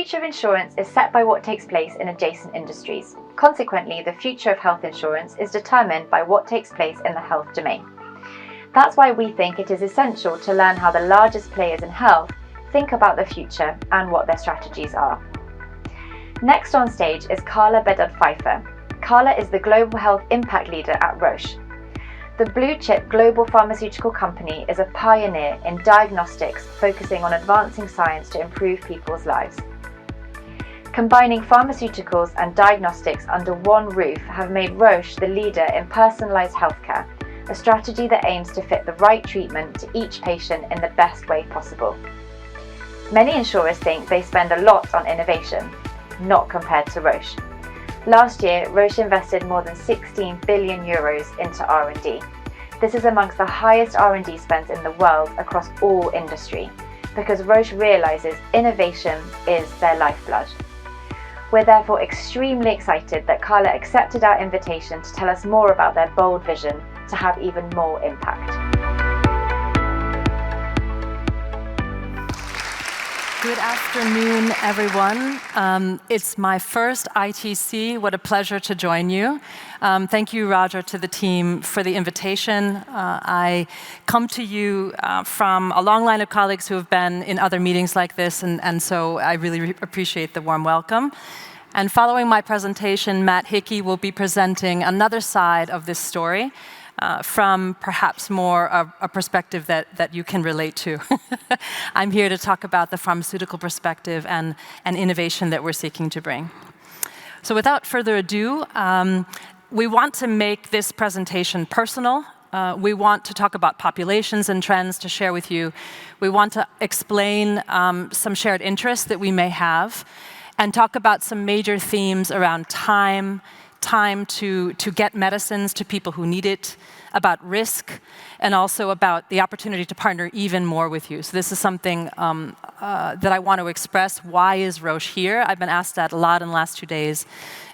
future of insurance is set by what takes place in adjacent industries. Consequently, the future of health insurance is determined by what takes place in the health domain. That's why we think it is essential to learn how the largest players in health think about the future and what their strategies are. Next on stage is Carla Bedard Pfeiffer. Carla is the Global Health Impact Leader at Roche. The blue-chip global pharmaceutical company is a pioneer in diagnostics, focusing on advancing science to improve people's lives. Combining pharmaceuticals and diagnostics under one roof have made Roche the leader in personalized healthcare, a strategy that aims to fit the right treatment to each patient in the best way possible. Many insurers think they spend a lot on innovation, not compared to Roche. Last year, Roche invested more than 16 billion euros into R&D. This is amongst the highest R&D spends in the world across all industry, because Roche realizes innovation is their lifeblood. We're therefore extremely excited that Carla accepted our invitation to tell us more about their bold vision to have even more impact. Good afternoon, everyone. It's my first ITC. What a pleasure to join you. Thank you, Roger, to the team for the invitation. I come to you from a long line of colleagues who have been in other meetings like this, and so I really appreciate the warm welcome. And following my presentation, Matt Hickey will be presenting another side of this story, from perhaps more a perspective that you can relate to. I'm here to talk about the pharmaceutical perspective and innovation that we're seeking to bring. So without further ado, we want to make this presentation personal. We want to talk about populations and trends to share with you. We want to explain some shared interests that we may have and talk about some major themes around time to get medicines to people who need it, about risk, and also about the opportunity to partner even more with you. So this is something that I want to express. Why is Roche here? I've been asked that a lot in the last 2 days.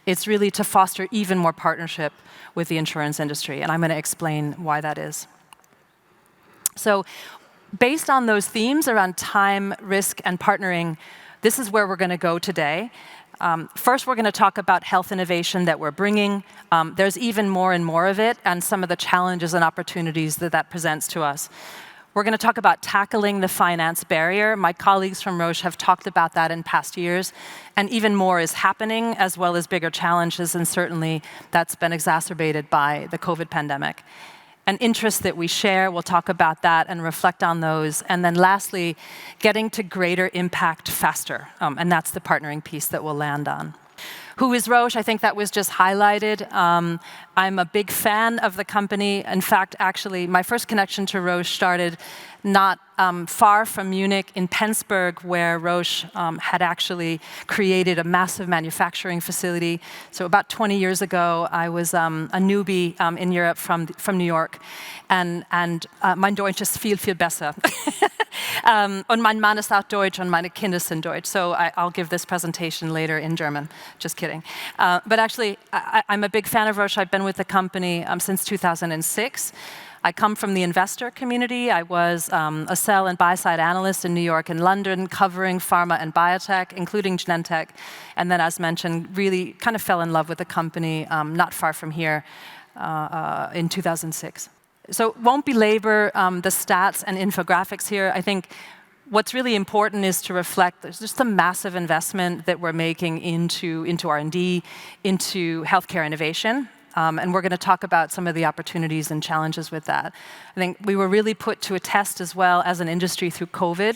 It's really to foster even more partnership with the insurance industry, and I'm going to explain why that is. So based on those themes around time, risk, and partnering, this is where we're going to go today. First, we're going to talk about health innovation that we're bringing. There's even more and more of it, and some of the challenges and opportunities that presents to us. We're going to talk about tackling the finance barrier. My colleagues from Roche have talked about that in past years, and even more is happening, as well as bigger challenges, and certainly that's been exacerbated by the COVID pandemic. And interests that we share, we'll talk about that and reflect on those. And then lastly, getting to greater impact faster. And that's the partnering piece that we'll land on. Who is Roche? I think that was just highlighted. I'm a big fan of the company. In fact, actually, my first connection to Roche started not far from Munich in Penzberg, where Roche had actually created a massive manufacturing facility. So about 20 years ago, I was a newbie in Europe from New York. And mein Deutsch ist viel, viel besser. Und mein Mann ist auch Deutsch und meine Kinder sind Deutsch. So I'll give this presentation later in German. Just kidding. But actually, I'm a big fan of Roche. I've been with the company since 2006. I come from the investor community. I was a sell and buy side analyst in New York and London, covering pharma and biotech, including Genentech. And then, as mentioned, really kind of fell in love with the company not far from here in 2006. So won't belabor the stats and infographics here. I think what's really important is to reflect there's just a massive investment that we're making into R&D, into healthcare innovation. And we're going to talk about some of the opportunities and challenges with that. I think we were really put to a test as well as an industry through COVID,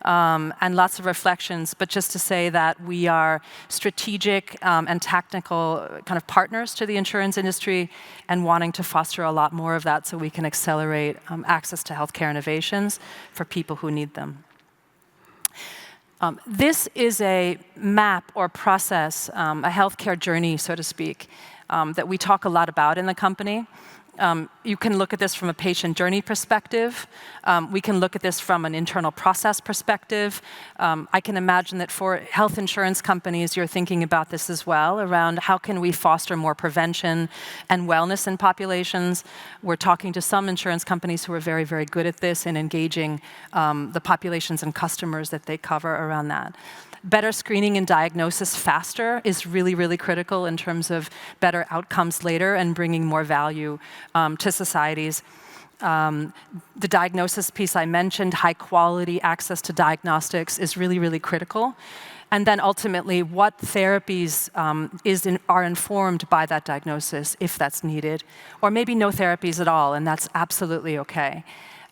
and lots of reflections, but just to say that we are strategic and tactical kind of partners to the insurance industry and wanting to foster a lot more of that so we can accelerate access to healthcare innovations for people who need them. This is a map or process, a healthcare journey, so to speak, that we talk a lot about in the company. You can look at this from a patient journey perspective. We can look at this from an internal process perspective. I can imagine that for health insurance companies, you're thinking about this as well, around how can we foster more prevention and wellness in populations. We're talking to some insurance companies who are very, very good at this and engaging the populations and customers that they cover around that. Better screening and diagnosis faster is really, really critical in terms of better outcomes later and bringing more value to societies. The diagnosis piece I mentioned, high quality access to diagnostics is really, really critical. And then ultimately, what therapies are informed by that diagnosis, if that's needed, or maybe no therapies at all, and that's absolutely okay.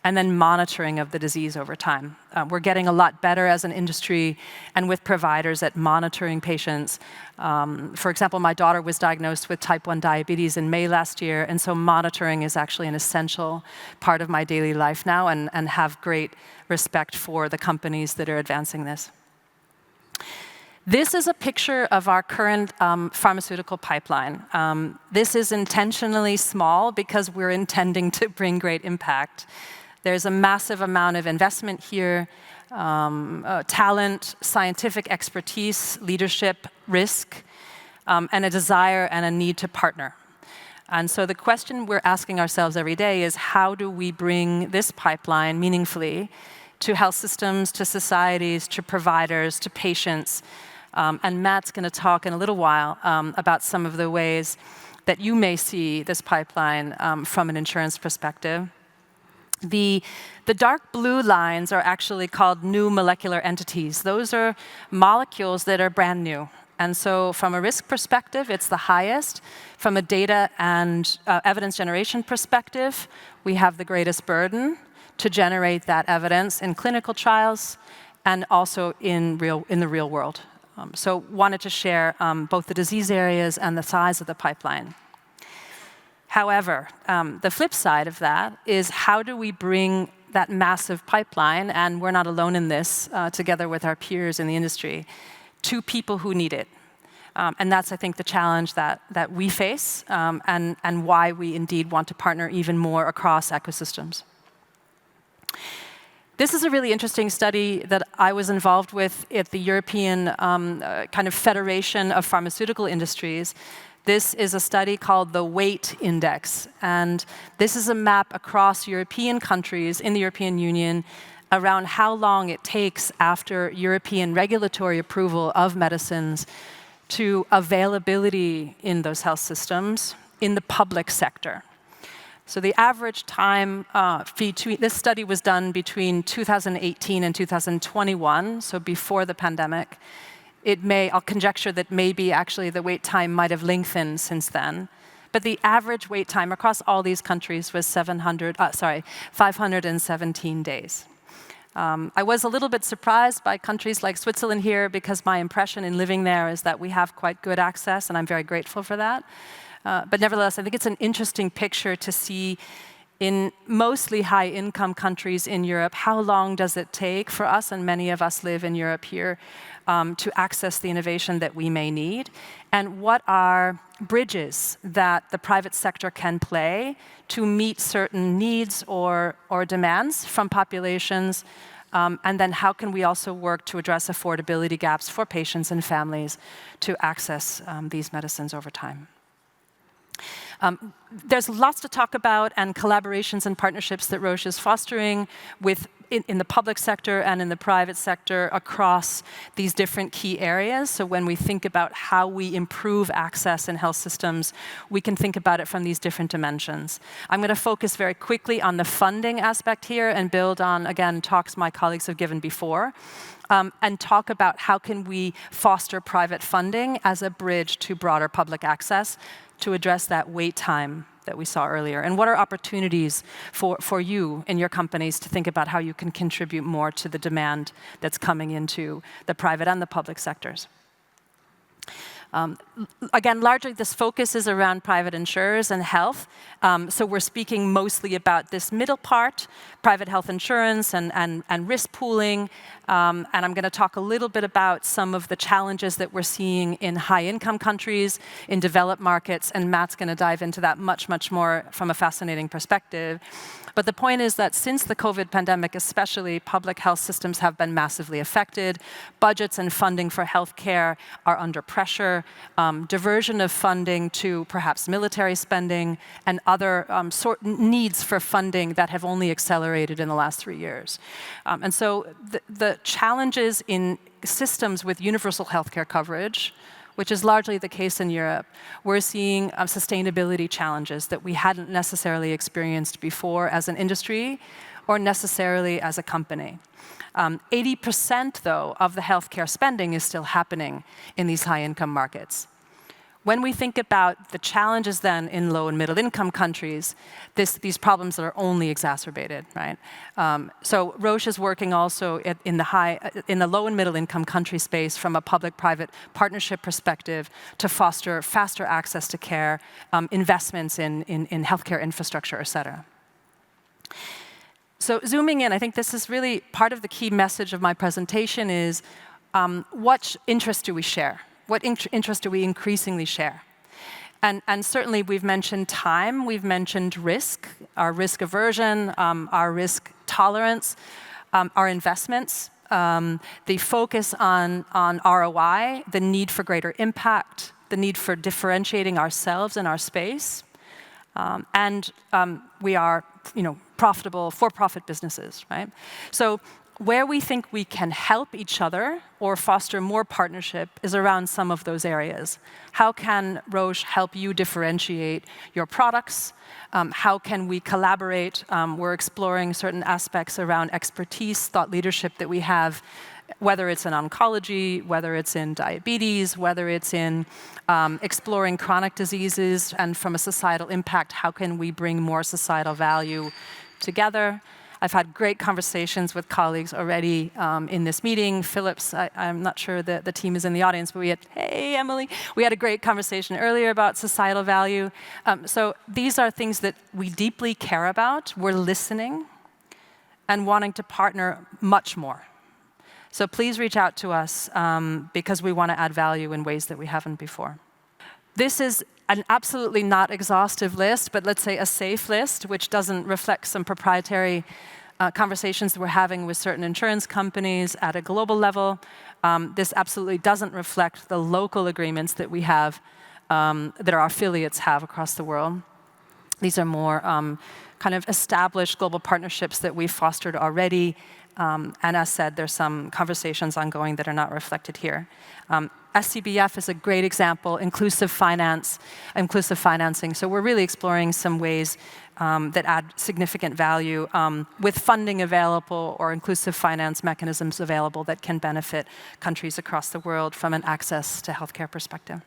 And then monitoring of the disease over time. We're getting a lot better as an industry and with providers at monitoring patients. For example, my daughter was diagnosed with type 1 diabetes in May last year, and so monitoring is actually an essential part of my daily life now, and have great respect for the companies that are advancing this. This is a picture of our current pharmaceutical pipeline. This is intentionally small because we're intending to bring great impact. There's a massive amount of investment here, talent, scientific expertise, leadership, risk, and a desire and a need to partner. And so the question we're asking ourselves every day is, how do we bring this pipeline meaningfully to health systems, to societies, to providers, to patients? And Matt's going to talk in a little while about some of the ways that you may see this pipeline from an insurance perspective. The dark blue lines are actually called new molecular entities. Those are molecules that are brand new. And so from a risk perspective, it's the highest. From a data and evidence generation perspective, we have the greatest burden to generate that evidence in clinical trials and also in the real world. So wanted to share both the disease areas and the size of the pipeline. However, the flip side of that is, how do we bring that massive pipeline, and we're not alone in this, together with our peers in the industry, to people who need it? And that's, I think, the challenge that we face, and why we indeed want to partner even more across ecosystems. This is a really interesting study that I was involved with at the European kind of Federation of Pharmaceutical Industries. This is a study called the Weight Index, and this is a map across European countries in the European Union around how long it takes after European regulatory approval of medicines to availability in those health systems in the public sector. So the average time this study was done between 2018 and 2021, so before the pandemic. I'll conjecture that maybe actually the wait time might have lengthened since then. But the average wait time across all these countries was 517 days. I was a little bit surprised by countries like Switzerland here, because my impression in living there is that we have quite good access, and I'm very grateful for that. But nevertheless, I think it's an interesting picture to see in mostly high-income countries in Europe, how long does it take for us, and many of us live in Europe here, to access the innovation that we may need, and what are bridges that the private sector can play to meet certain needs or demands from populations, and then how can we also work to address affordability gaps for patients and families to access these medicines over time. There's lots to talk about, and collaborations and partnerships that Roche is fostering in the public sector and in the private sector across these different key areas. So when we think about how we improve access in health systems, we can think about it from these different dimensions. I'm going to focus very quickly on the funding aspect here and build on, again, talks my colleagues have given before. And talk about how can we foster private funding as a bridge to broader public access to address that wait time that we saw earlier. And what are opportunities for you in your companies to think about how you can contribute more to the demand that's coming into the private and the public sectors. Again, largely this focus is around private insurers and health. So we're speaking mostly about this middle part, private health insurance and risk pooling. And I'm going to talk a little bit about some of the challenges that we're seeing in high-income countries, in developed markets, and Matt's going to dive into that much, much more from a fascinating perspective. But the point is that since the COVID pandemic especially, public health systems have been massively affected. Budgets and funding for healthcare are under pressure. Diversion of funding to perhaps military spending and other needs for funding that have only accelerated in the last 3 years. And so the challenges in systems with universal healthcare coverage, which is largely the case in Europe, we're seeing sustainability challenges that we hadn't necessarily experienced before as an industry or necessarily as a company. 80%, though, of the healthcare spending is still happening in these high-income markets. When we think about the challenges then in low and middle-income countries, these problems are only exacerbated, right? So Roche is working also in the low and middle-income country space from a public-private partnership perspective to foster faster access to care, investments in healthcare infrastructure, et cetera. So zooming in, I think this is really part of the key message of my presentation is what interests do we share? What interest do we increasingly share? And certainly we've mentioned time, we've mentioned risk, our risk aversion, our risk tolerance, our investments, the focus on ROI, the need for greater impact, the need for differentiating ourselves in our space, and we are, profitable for-profit businesses, right? So where we think we can help each other or foster more partnership is around some of those areas. How can Roche help you differentiate your products? How can we collaborate? We're exploring certain aspects around expertise, thought leadership that we have, whether it's in oncology, whether it's in diabetes, whether it's in exploring chronic diseases, and from a societal impact, how can we bring more societal value together? I've had great conversations with colleagues already in this meeting. Phillips, I'm not sure that the team is in the audience, but hey, Emily, we had a great conversation earlier about societal value. So these are things that we deeply care about. We're listening and wanting to partner much more. So please reach out to us because we want to add value in ways that we haven't before. This is an absolutely not exhaustive list, but let's say a safe list, which doesn't reflect some proprietary conversations that we're having with certain insurance companies at a global level. This absolutely doesn't reflect the local agreements that we have, that our affiliates have across the world. These are more kind of established global partnerships that we've fostered already. And as said, there's some conversations ongoing that are not reflected here. SCBF is a great example, inclusive financing. So we're really exploring some ways that add significant value with funding available or inclusive finance mechanisms available that can benefit countries across the world from an access to healthcare perspective.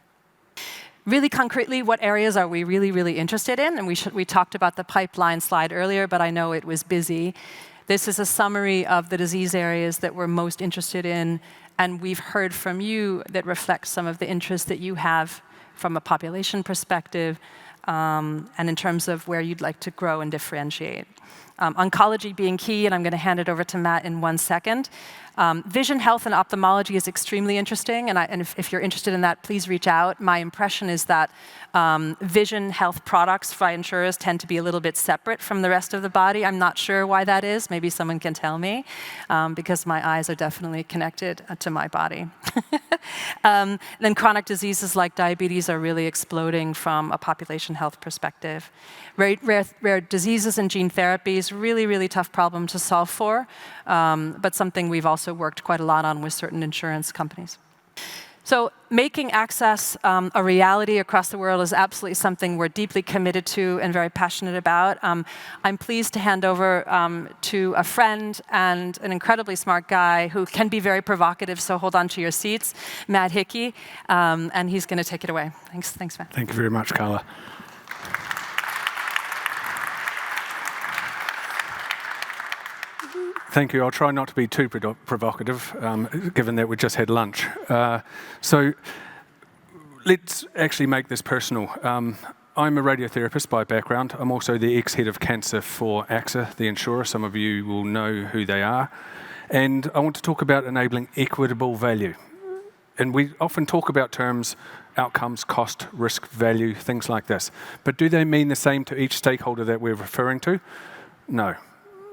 Really concretely, what areas are we really, really interested in? And we talked about the pipeline slide earlier, but I know it was busy. This is a summary of the disease areas that we're most interested in, and we've heard from you that reflects some of the interest that you have from a population perspective, and in terms of where you'd like to grow and differentiate. Oncology being key, and I'm going to hand it over to Matt in 1 second. Vision health and ophthalmology is extremely interesting, and if you're interested in that, please reach out. My impression is that vision health products by insurers tend to be a little bit separate from the rest of the body. I'm not sure why that is. Maybe someone can tell me, because my eyes are definitely connected to my body. Then chronic diseases like diabetes are really exploding from a population health perspective. Rare diseases and gene therapies, really, really tough problem to solve for, but something we've also worked quite a lot on with certain insurance companies. So making access a reality across the world is absolutely something we're deeply committed to and very passionate about. I'm pleased to hand over to a friend and an incredibly smart guy who can be very provocative, so hold on to your seats, Matt Hickey, and he's going to take it away. Thanks, Matt. Thank you very much, Carla. Thank you. I'll try not to be too provocative, given that we just had lunch. So let's actually make this personal. I'm a radiotherapist by background. I'm also the ex-head of cancer for AXA, the insurer. Some of you will know who they are. And I want to talk about enabling equitable value. And we often talk about terms, outcomes, cost, risk, value, things like this. But do they mean the same to each stakeholder that we're referring to? No.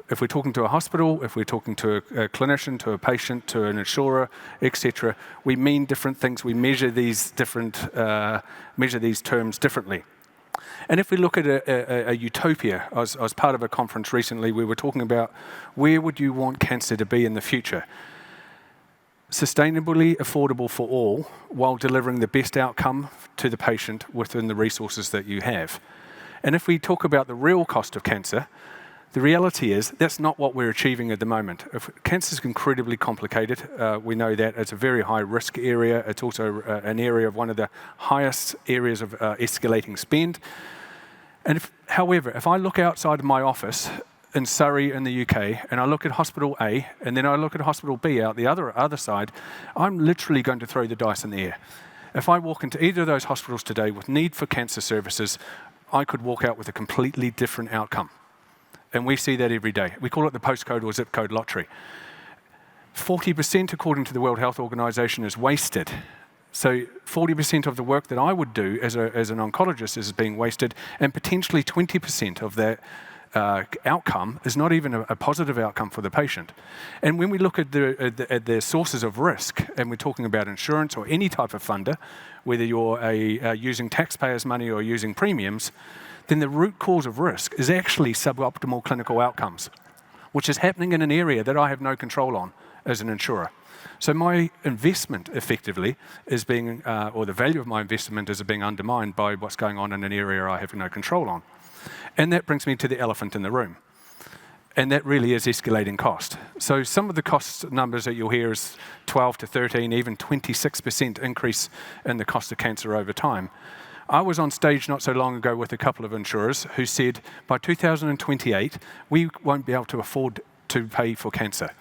If we're talking to a hospital, if we're talking to a clinician, to a patient, to an insurer, etc., we mean different things. We measure these terms differently. And if we look at a utopia, I was part of a conference recently, we were talking about where would you want cancer to be in the future? Sustainably affordable for all, while delivering the best outcome to the patient within the resources that you have. And if we talk about the real cost of cancer, the reality is that's not what we're achieving at the moment. Cancer is incredibly complicated. We know that it's a very high risk area. It's also an area of one of the highest areas of escalating spend. And however, if I look outside of my office in Surrey in the UK, and I look at Hospital A, and then I look at Hospital B out the other side, I'm literally going to throw the dice in the air. If I walk into either of those hospitals today with need for cancer services, I could walk out with a completely different outcome. And we see that every day. We call it the postcode or zip code lottery. 40%, according to the World Health Organization, is wasted. So 40% of the work that I would do as an oncologist is being wasted, and potentially 20% of that outcome is not even a positive outcome for the patient. And when we look at the sources of risk, and we're talking about insurance or any type of funder, whether you're using taxpayers' money or using premiums, then the root cause of risk is actually suboptimal clinical outcomes, which is happening in an area that I have no control on as an insurer. So my investment effectively is being, or the value of my investment is being undermined by what's going on in an area I have no control on. And that brings me to the elephant in the room. And that really is escalating cost. So some of the cost numbers that you'll hear is 12 to 13, even 26% increase in the cost of cancer over time. I was on stage not so long ago with a couple of insurers who said by 2028, we won't be able to afford to pay for cancer.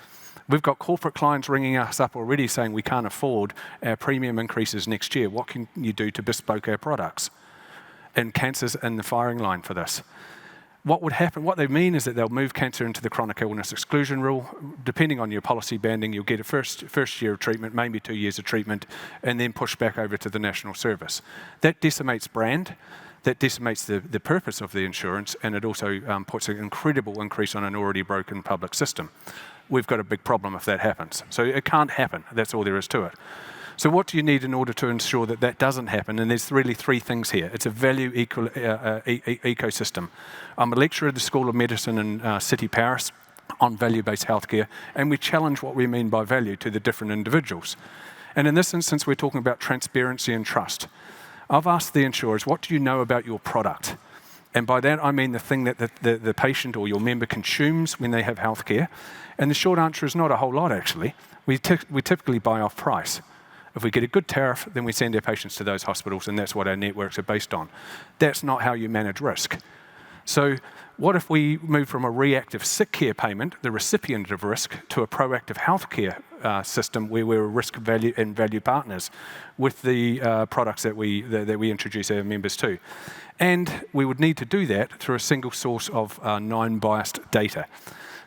We've got corporate clients ringing us up already saying we can't afford our premium increases next year. What can you do to bespoke our products? And cancer's in the firing line for this. What would happen, what they mean is that they'll move cancer into the chronic illness exclusion rule. Depending on your policy banding, you'll get a first year of treatment, maybe 2 years of treatment, and then push back over to the national service. That decimates brand, that decimates the purpose of the insurance, and it also puts an incredible increase on an already broken public system. We've got a big problem if that happens. So it can't happen, that's all there is to it. So what do you need in order to ensure that that doesn't happen? And there's really three things here. It's a value ecosystem. I'm a lecturer at the School of Medicine in City Paris on value-based healthcare, and we challenge what we mean by value to the different individuals. And in this instance, we're talking about transparency and trust. I've asked the insurers, what do you know about your product? And by that, I mean the thing that the patient or your member consumes when they have healthcare. And the short answer is not a whole lot, actually. We typically buy off price. If we get a good tariff, then we send our patients to those hospitals, and that's what our networks are based on. That's not how you manage risk. So what if we move from a reactive sick care payment, the recipient of risk, to a proactive healthcare system where we're risk value and value partners with the products that we introduce our members to? And we would need to do that through a single source of non-biased data.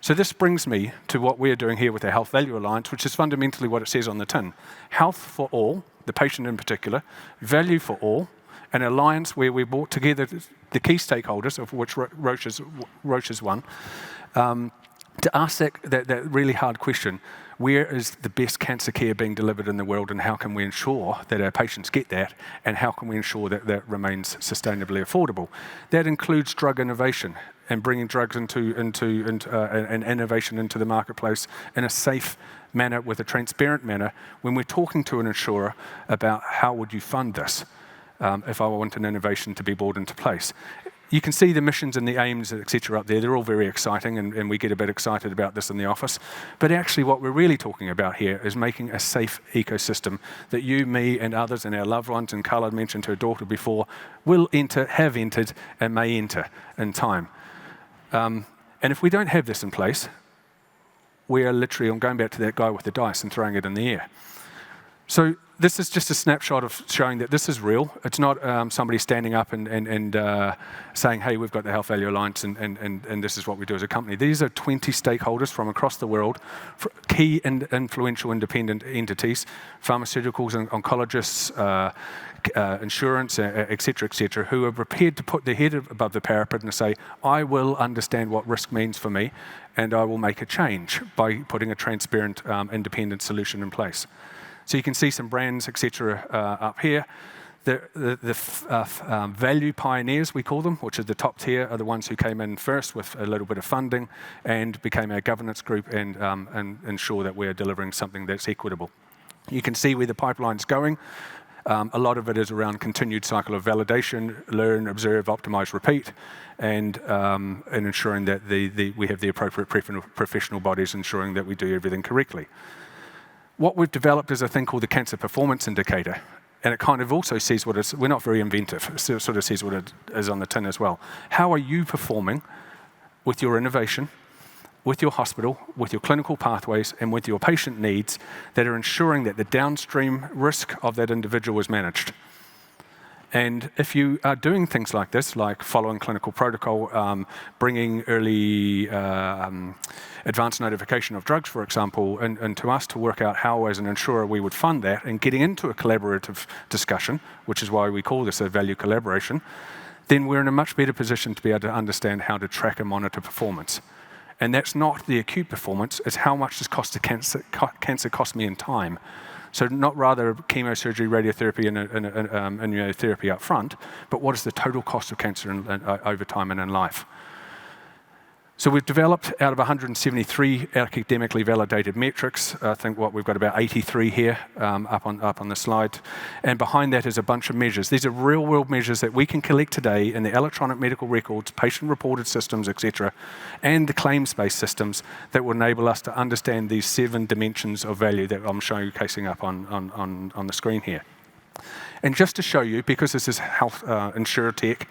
So this brings me to what we're doing here with the Health Value Alliance, which is fundamentally what it says on the tin. Health for all, the patient in particular, value for all, an alliance where we brought together the key stakeholders, of which Roche is one, to ask that really hard question: where is the best cancer care being delivered in the world, and how can we ensure that our patients get that, and how can we ensure that that remains sustainably affordable? That includes drug innovation and bringing drugs and innovation into the marketplace in a safe manner, with a transparent manner, when we're talking to an insurer about how would you fund this if I want an innovation to be brought into place. You can see the missions and the aims, etc. up there. They're all very exciting, and we get a bit excited about this in the office. But actually what we're really talking about here is making a safe ecosystem that you, me, and others, and our loved ones, and Carla mentioned her daughter before, will enter, have entered, and may enter in time. And if we don't have this in place, we are literally, I'm going back to that guy with the dice and throwing it in the air. So this is just a snapshot of showing that this is real. It's not somebody standing up and saying, hey, we've got the Health Value Alliance and this is what we do as a company. These are 20 stakeholders from across the world, key and influential independent entities, pharmaceuticals and oncologists, insurance, et cetera, who are prepared to put their head above the parapet and say, I will understand what risk means for me, and I will make a change by putting a transparent, independent solution in place. So you can see some brands, et cetera, up here. The value pioneers, we call them, which is the top tier, are the ones who came in first with a little bit of funding and became our governance group and ensure that we're delivering something that's equitable. You can see where the pipeline's going. A lot of it is around continued cycle of validation, learn, observe, optimize, repeat, and ensuring that we have the appropriate professional bodies ensuring that we do everything correctly. What we've developed is a thing called the Cancer Performance Indicator, and it kind of also says what it's, we're not very inventive, it sort of says what it is on the tin as well. How are you performing with your innovation, with your hospital, with your clinical pathways, and with your patient needs that are ensuring that the downstream risk of that individual is managed? And if you are doing things like this, like following clinical protocol, bringing early advanced notification of drugs, for example, and to us to work out how as an insurer we would fund that, and getting into a collaborative discussion, which is why we call this a value collaboration, then we're in a much better position to be able to understand how to track and monitor performance. And that's not the acute performance, it's how much does cancer cost me in time. So not rather chemosurgery, radiotherapy, and immunotherapy up front, but what is the total cost of cancer over time and in life? So we've developed out of 173 academically validated metrics. I think we've got about 83 here up on the slide. And behind that is a bunch of measures. These are real-world measures that we can collect today in the electronic medical records, patient-reported systems, etc., and the claims-based systems that will enable us to understand these 7 dimensions of value that I'm showcasing up on the screen here. And just to show you, because this is health insurtech,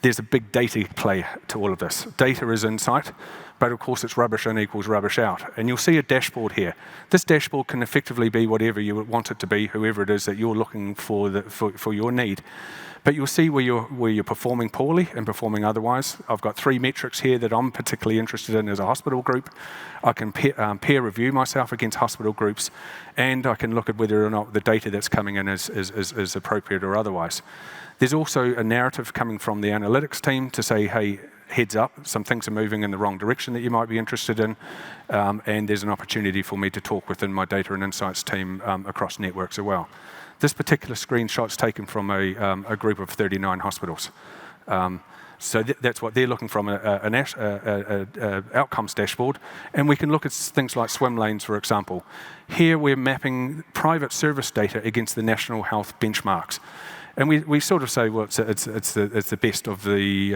there's a big data play to all of this. Data is insight, but of course it's rubbish in equals rubbish out. And you'll see a dashboard here. This dashboard can effectively be whatever you want it to be, whoever it is that you're looking for your need. But you'll see where you're performing poorly and performing otherwise. I've got 3 metrics here that I'm particularly interested in as a hospital group. I can peer review myself against hospital groups, and I can look at whether or not the data that's coming in is appropriate or otherwise. There's also a narrative coming from the analytics team to say, hey, heads up, some things are moving in the wrong direction that you might be interested in, and there's an opportunity for me to talk within my data and insights team across networks as well. This particular screenshot's taken from a group of 39 hospitals. So that's what they're looking from, an outcomes dashboard. And we can look at things like swim lanes, for example. Here we're mapping private service data against the national health benchmarks. And we sort of say, well, it's the best of the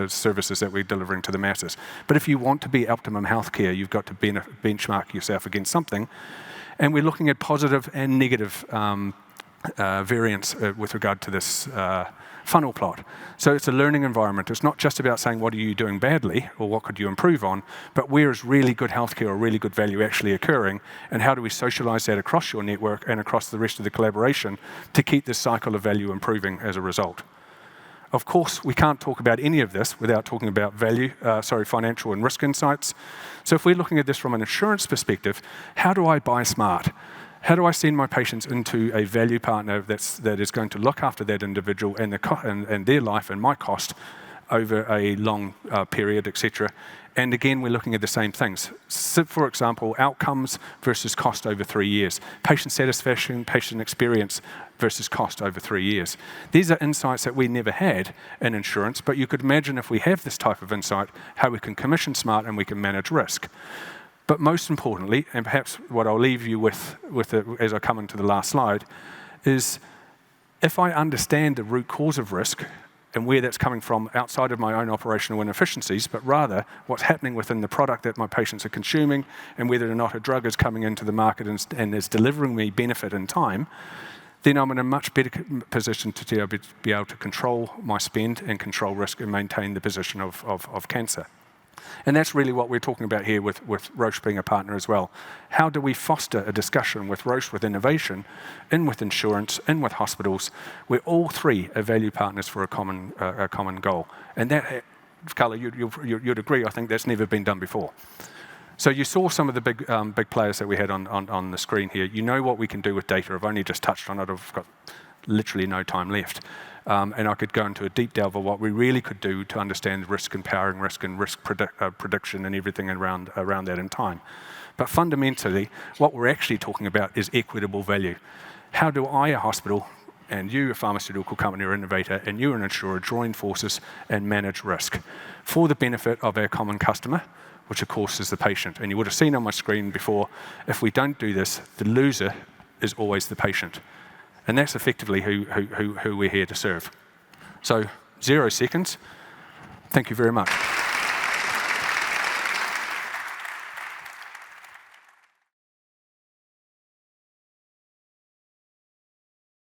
services that we're delivering to the masses. But if you want to be optimum healthcare, you've got to benchmark yourself against something. And we're looking at positive and negative variance with regard to this funnel plot. So it's a learning environment. It's not just about saying what are you doing badly or what could you improve on, but where is really good healthcare or really good value actually occurring, and how do we socialize that across your network and across the rest of the collaboration to keep this cycle of value improving as a result. Of course, we can't talk about any of this without talking about financial and risk insights. So if we're looking at this from an insurance perspective, how do I buy smart? How do I send my patients into a value partner that is going to look after that individual and their life and my cost over a long period, etc. And again, we're looking at the same things. So for example, outcomes versus cost over 3 years. Patient satisfaction, patient experience versus cost over 3 years. These are insights that we never had in insurance, but you could imagine if we have this type of insight, how we can commission smart and we can manage risk. But most importantly, and perhaps what I'll leave you with as I come into the last slide, is if I understand the root cause of risk and where that's coming from outside of my own operational inefficiencies, but rather what's happening within the product that my patients are consuming and whether or not a drug is coming into the market and is delivering me benefit in time, then I'm in a much better position to be able to control my spend and control risk and maintain the position of cancer. And that's really what we're talking about here with Roche being a partner as well. How do we foster a discussion with Roche, with innovation, in with insurance, in with hospitals, where all three are value partners for a common goal? And that, Carla, you'd agree, I think that's never been done before. So you saw some of the big players that we had on the screen here. You know what we can do with data. I've only just touched on it. I've got literally no time left. And I could go into a deep delve of what we really could do to understand risk and powering risk and risk prediction and everything around that in time. But fundamentally, what we're actually talking about is equitable value. How do I, a hospital, and you, a pharmaceutical company or innovator, and you, an insurer, join forces and manage risk for the benefit of our common customer, which of course is the patient. And you would have seen on my screen before, if we don't do this, the loser is always the patient. And that's effectively who we're here to serve. So 0 seconds. Thank you very much.